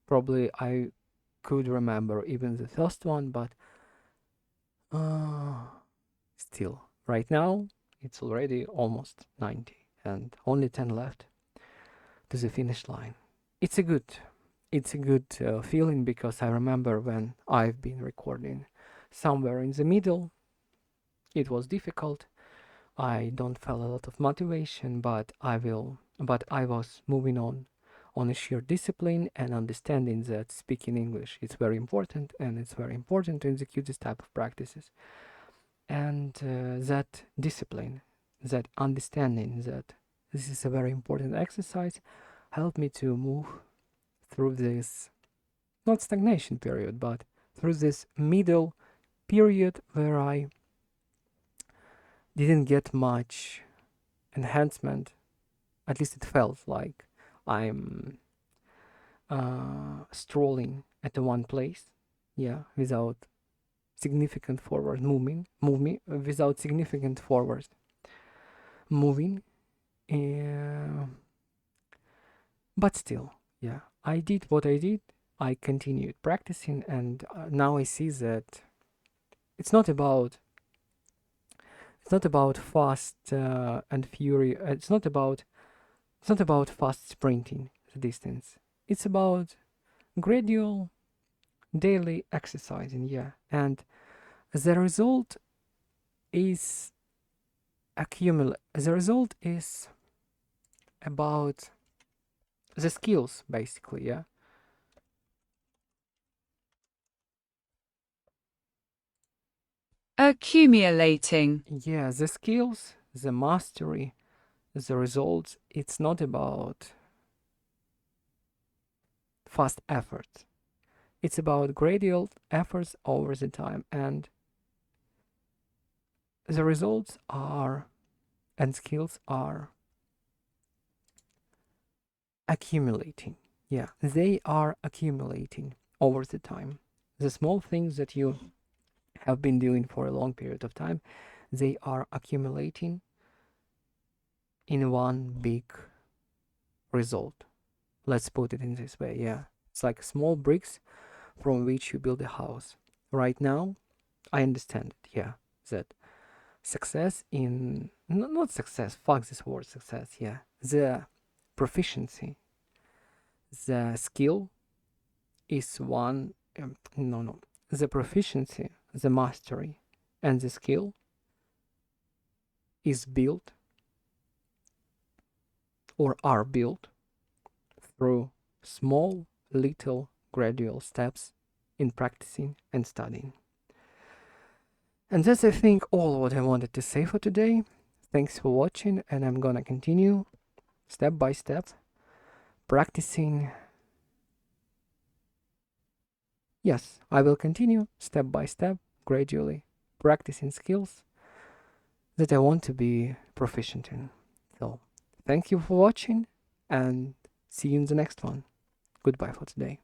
Speaker 1: Probably I could remember even the first one, but uh, still, right now it's already almost 90 and only 10 left to the finish line. It's a good feeling because I remember when I've been recording somewhere in the middle. It was difficult. I don't feel a lot of motivation, but I was moving on a sheer discipline and understanding that speaking English is very important, and it's very important to execute this type of practices. And that discipline, that understanding that this is a very important exercise, helped me to move through this not stagnation period, but through this middle period where I didn't get much enhancement. At least it felt like I'm strolling at the one place. yeah, without significant forward without significant forward moving. But still, yeah, I did what I did. I continued practicing, and now I see that it's not about fast and fury. It's not about fast sprinting the distance. It's about gradual daily exercising, yeah. And the result is the result is about the skills, basically, yeah.
Speaker 2: Accumulating.
Speaker 1: Yeah, the skills, the mastery, the results. It's not about fast effort. It's about gradual efforts over the time, and the results are and skills are accumulating. Yeah, they are accumulating over the time. The small things that you have been doing for a long period of time, they are accumulating in one big result. Let's put it in this way. Yeah, it's like small bricks from which you build a house. Right now, I understand it. Yeah, that success in not success. Fuck this word success. Yeah, the proficiency, the skill is one. No. The proficiency, the mastery, and the skill is built or are built through small, little, gradual steps in practicing and studying. And that's, I think, all what I wanted to say for today. Thanks for watching, and I'm gonna continue step by step practicing. Yes, I will continue step by step, gradually practicing skills that I want to be proficient in. So, thank you for watching, and see you in the next one. Goodbye for today.